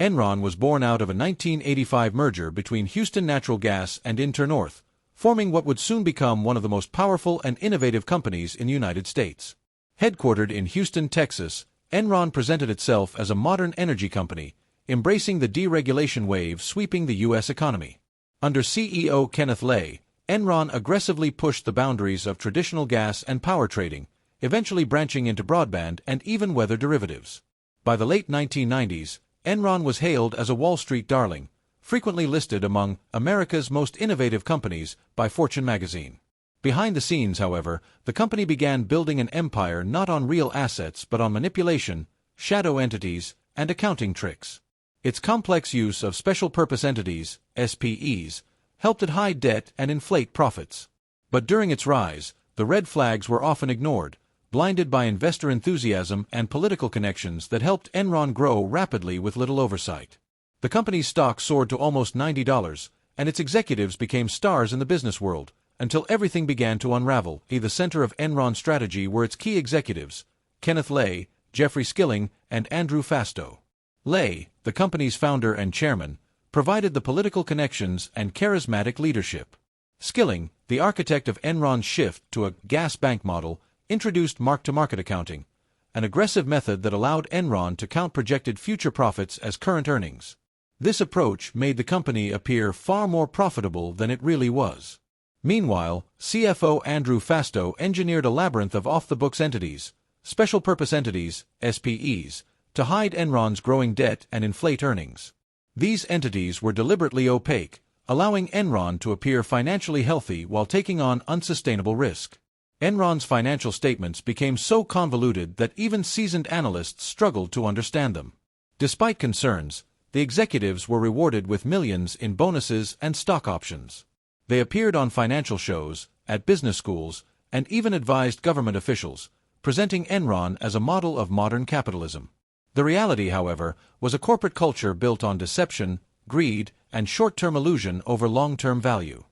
Enron was born out of a 1985 merger between Houston Natural Gas and Internorth, forming what would soon become one of the most powerful and innovative companies in the United States. Headquartered in Houston, Texas, Enron presented itself as a modern energy company, embracing the deregulation wave sweeping the U.S. economy. Under CEO Kenneth Lay, Enron aggressively pushed the boundaries of traditional gas and power trading, eventually branching into broadband and even weather derivatives. By the late 1990s, Enron was hailed as a Wall Street darling, frequently listed among America's most innovative companies by Fortune magazine. Behind the scenes, however, the company began building an empire not on real assets but on manipulation, shadow entities, and accounting tricks. Its complex use of special-purpose entities, SPEs, helped it hide debt and inflate profits. But during its rise, the red flags were often ignored, blinded by investor enthusiasm and political connections that helped Enron grow rapidly with little oversight. The company's stock soared to almost $90, and its executives became stars in the business world, until everything began to unravel. The center of Enron's strategy were its key executives, Kenneth Lay, Jeffrey Skilling, and Andrew Fastow. Lay, the company's founder and chairman, provided the political connections and charismatic leadership. Skilling, the architect of Enron's shift to a gas bank model, introduced mark-to-market accounting, an aggressive method that allowed Enron to count projected future profits as current earnings. This approach made the company appear far more profitable than it really was. Meanwhile, CFO Andrew Fastow engineered a labyrinth of off-the-books entities, special-purpose entities, SPEs, to hide Enron's growing debt and inflate earnings. These entities were deliberately opaque, allowing Enron to appear financially healthy while taking on unsustainable risk. Enron's financial statements became so convoluted that even seasoned analysts struggled to understand them. Despite concerns, the executives were rewarded with millions in bonuses and stock options. They appeared on financial shows, at business schools, and even advised government officials, presenting Enron as a model of modern capitalism. The reality, however, was a corporate culture built on deception, greed, and short-term illusion over long-term value.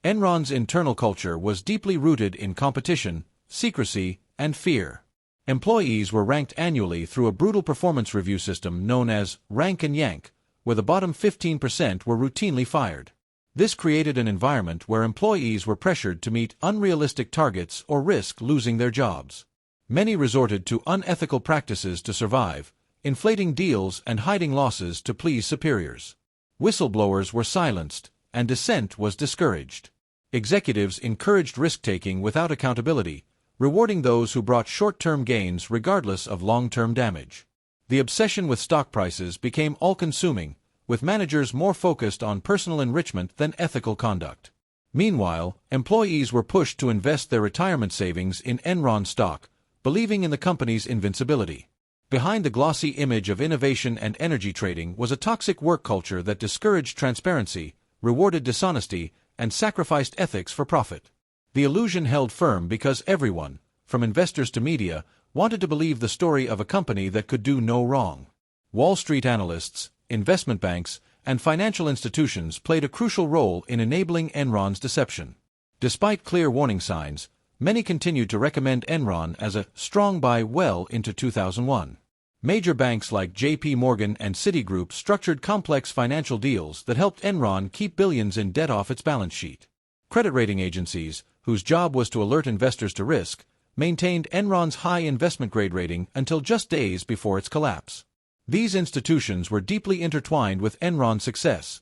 Enron's internal culture was deeply rooted in competition, secrecy, and fear. Employees were ranked annually through a brutal performance review system known as rank and yank, where the bottom 15% were routinely fired. This created an environment where employees were pressured to meet unrealistic targets or risk losing their jobs. Many resorted to unethical practices to survive, inflating deals and hiding losses to please superiors. Whistleblowers were silenced, and dissent was discouraged. Executives encouraged risk-taking without accountability, rewarding those who brought short-term gains regardless of long-term damage. The obsession with stock prices became all-consuming, with managers more focused on personal enrichment than ethical conduct. Meanwhile, employees were pushed to invest their retirement savings in Enron stock, believing in the company's invincibility. Behind the glossy image of innovation and energy trading was a toxic work culture that discouraged transparency, rewarded dishonesty, and sacrificed ethics for profit. The illusion held firm because everyone, from investors to media, wanted to believe the story of a company that could do no wrong. Wall Street analysts, investment banks, and financial institutions played a crucial role in enabling Enron's deception. Despite clear warning signs, many continued to recommend Enron as a strong buy well into 2001. Major banks like J.P. Morgan and Citigroup structured complex financial deals that helped Enron keep billions in debt off its balance sheet. Credit rating agencies, whose job was to alert investors to risk, maintained Enron's high investment-grade rating until just days before its collapse. These institutions were deeply intertwined with Enron's success.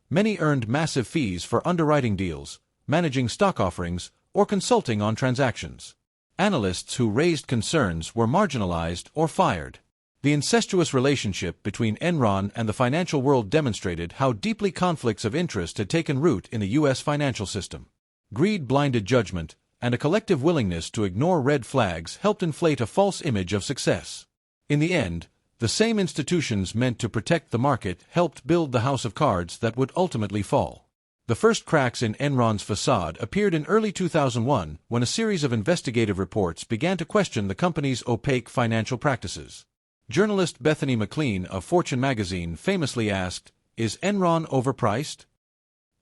Many earned massive fees for underwriting deals, managing stock offerings, or consulting on transactions. Analysts who raised concerns were marginalized or fired. The incestuous relationship between Enron and the financial world demonstrated how deeply conflicts of interest had taken root in the U.S. financial system. Greed blinded judgment, and a collective willingness to ignore red flags helped inflate a false image of success. In the end, the same institutions meant to protect the market helped build the house of cards that would ultimately fall. The first cracks in Enron's facade appeared in early 2001 when a series of investigative reports began to question the company's opaque financial practices. Journalist Bethany McLean of Fortune magazine famously asked, "Is Enron overpriced?"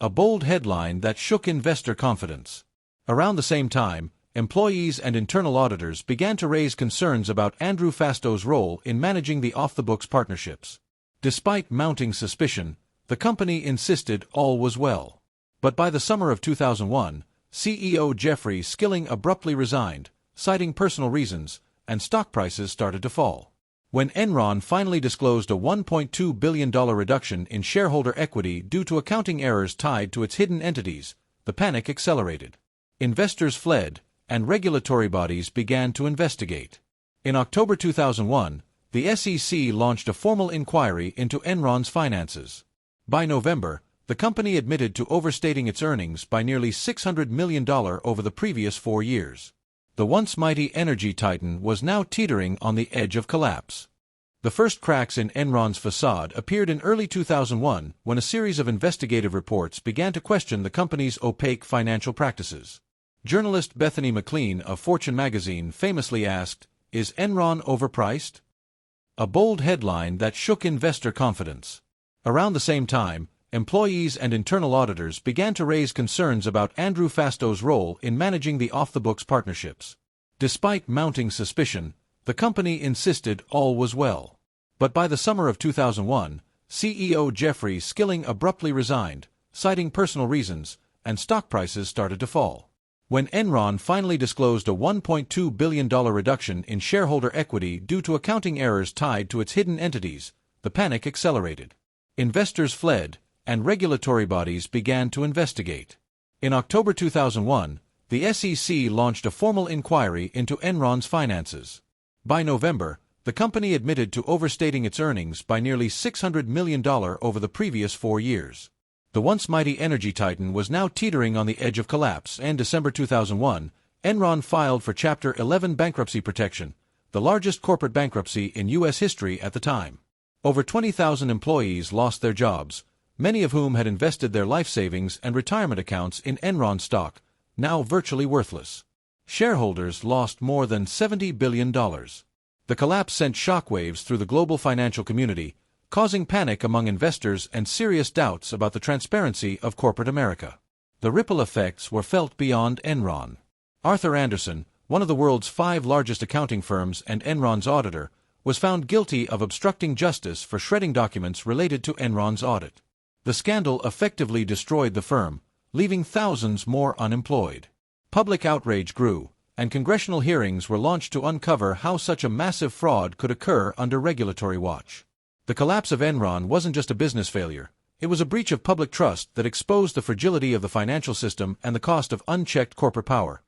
A bold headline that shook investor confidence. Around the same time, employees and internal auditors began to raise concerns about Andrew Fasto's role in managing the off-the-books partnerships. Despite mounting suspicion, the company insisted all was well. But by the summer of 2001, CEO Jeffrey Skilling abruptly resigned, citing personal reasons, and stock prices started to fall. When Enron finally disclosed a $1.2 billion reduction in shareholder equity due to accounting errors tied to its hidden entities, the panic accelerated. Investors fled, and regulatory bodies began to investigate. In October 2001, the SEC launched a formal inquiry into Enron's finances. By November, the company admitted to overstating its earnings by nearly $600 million over the previous 4 years. The once mighty energy titan was now teetering on the edge of collapse. The first cracks in Enron's facade appeared in early 2001 when a series of investigative reports began to question the company's opaque financial practices. Journalist Bethany McLean of Fortune magazine famously asked, "Is Enron overpriced?" A bold headline that shook investor confidence. Around the same time, employees and internal auditors began to raise concerns about Andrew Fasto's role in managing the off-the-books partnerships. Despite mounting suspicion, the company insisted all was well. But by the summer of 2001, CEO Jeffrey Skilling abruptly resigned, citing personal reasons, and stock prices started to fall. When Enron finally disclosed a $1.2 billion reduction in shareholder equity due to accounting errors tied to its hidden entities, the panic accelerated. Investors fled, and regulatory bodies began to investigate. In October 2001, the SEC launched a formal inquiry into Enron's finances. By November, the company admitted to overstating its earnings by nearly $600 million over the previous 4 years. The once mighty energy titan was now teetering on the edge of collapse, and in December 2001, Enron filed for Chapter 11 bankruptcy protection, the largest corporate bankruptcy in U.S. history at the time. Over 20,000 employees lost their jobs, many of whom had invested their life savings and retirement accounts in Enron stock, now virtually worthless. Shareholders lost more than $70 billion. The collapse sent shockwaves through the global financial community, causing panic among investors and serious doubts about the transparency of corporate America. The ripple effects were felt beyond Enron. Arthur Andersen, one of the world's 5 largest accounting firms and Enron's auditor, was found guilty of obstructing justice for shredding documents related to Enron's audit. The scandal effectively destroyed the firm, leaving thousands more unemployed. Public outrage grew, and congressional hearings were launched to uncover how such a massive fraud could occur under regulatory watch. The collapse of Enron wasn't just a business failure, it was a breach of public trust that exposed the fragility of the financial system and the cost of unchecked corporate power.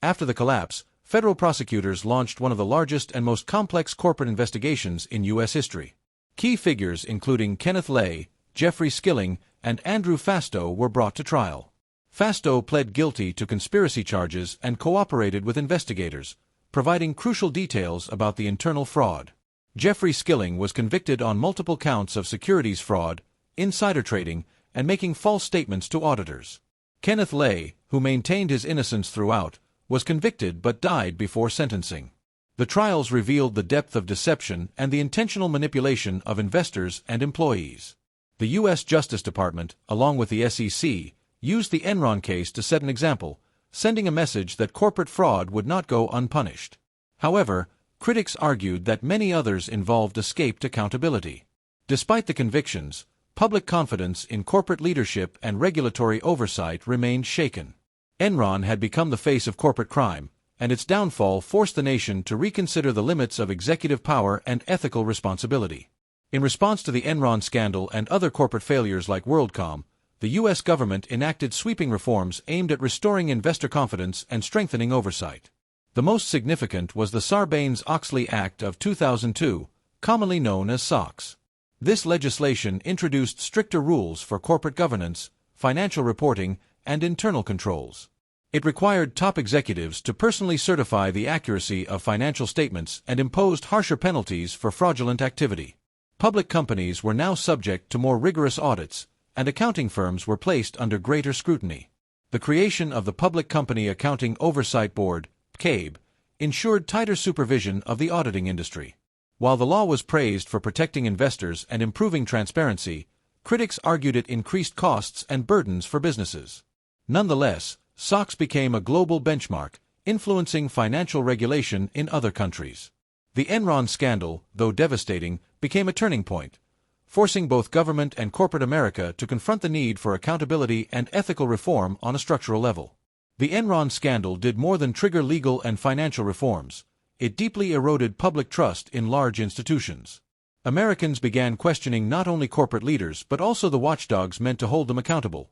After the collapse, federal prosecutors launched one of the largest and most complex corporate investigations in U.S. history. Key figures including Kenneth Lay, Jeffrey Skilling, and Andrew Fasto were brought to trial. Fasto pled guilty to conspiracy charges and cooperated with investigators, providing crucial details about the internal fraud. Jeffrey Skilling was convicted on multiple counts of securities fraud, insider trading, and making false statements to auditors. Kenneth Lay, who maintained his innocence throughout, was convicted but died before sentencing. The trials revealed the depth of deception and the intentional manipulation of investors and employees. The U.S. Justice Department, along with the SEC, used the Enron case to set an example, sending a message that corporate fraud would not go unpunished. However, critics argued that many others involved escaped accountability. Despite the convictions, public confidence in corporate leadership and regulatory oversight remained shaken. Enron had become the face of corporate crime, and its downfall forced the nation to reconsider the limits of executive power and ethical responsibility. In response to the Enron scandal and other corporate failures like WorldCom, the U.S. government enacted sweeping reforms aimed at restoring investor confidence and strengthening oversight. The most significant was the Sarbanes-Oxley Act of 2002, commonly known as SOX. This legislation introduced stricter rules for corporate governance, financial reporting, and internal controls. It required top executives to personally certify the accuracy of financial statements and imposed harsher penalties for fraudulent activity. Public companies were now subject to more rigorous audits, and accounting firms were placed under greater scrutiny. The creation of the Public Company Accounting Oversight Board, CABE, ensured tighter supervision of the auditing industry. While the law was praised for protecting investors and improving transparency, critics argued it increased costs and burdens for businesses. Nonetheless, SOX became a global benchmark, influencing financial regulation in other countries. The Enron scandal, though devastating, became a turning point, forcing both government and corporate America to confront the need for accountability and ethical reform on a structural level. The Enron scandal did more than trigger legal and financial reforms. It deeply eroded public trust in large institutions. Americans began questioning not only corporate leaders but also the watchdogs meant to hold them accountable: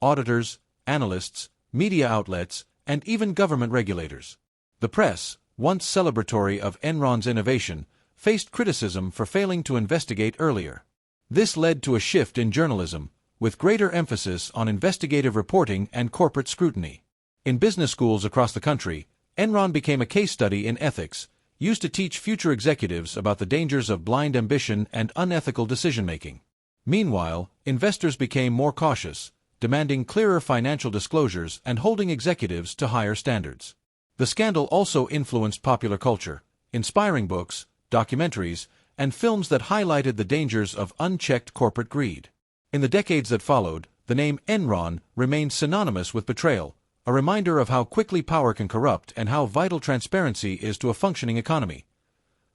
auditors, analysts, media outlets, and even government regulators. The press, once celebratory of Enron's innovation, faced criticism for failing to investigate earlier. This led to a shift in journalism, with greater emphasis on investigative reporting and corporate scrutiny. In business schools across the country, Enron became a case study in ethics, used to teach future executives about the dangers of blind ambition and unethical decision-making. Meanwhile, investors became more cautious, demanding clearer financial disclosures and holding executives to higher standards. The scandal also influenced popular culture, inspiring books, documentaries, and films that highlighted the dangers of unchecked corporate greed. In the decades that followed, the name Enron remained synonymous with betrayal, a reminder of how quickly power can corrupt and how vital transparency is to a functioning economy.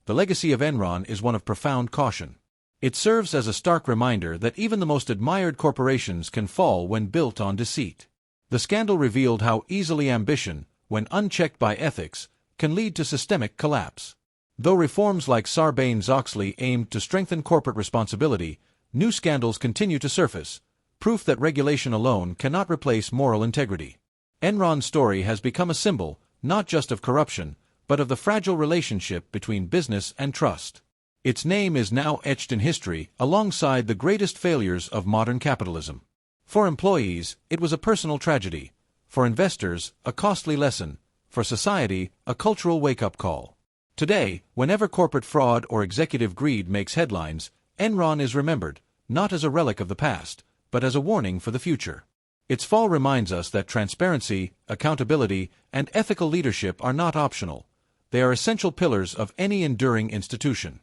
The legacy of Enron is one of profound caution. It serves as a stark reminder that even the most admired corporations can fall when built on deceit. The scandal revealed how easily ambition, when unchecked by ethics, can lead to systemic collapse. Though reforms like Sarbanes-Oxley aimed to strengthen corporate responsibility, new scandals continue to surface, proof that regulation alone cannot replace moral integrity. Enron's story has become a symbol, not just of corruption, but of the fragile relationship between business and trust. Its name is now etched in history alongside the greatest failures of modern capitalism. For employees, it was a personal tragedy. For investors, a costly lesson. For society, a cultural wake-up call. Today, whenever corporate fraud or executive greed makes headlines, Enron is remembered, not as a relic of the past, but as a warning for the future. Its fall reminds us that transparency, accountability, and ethical leadership are not optional. They are essential pillars of any enduring institution.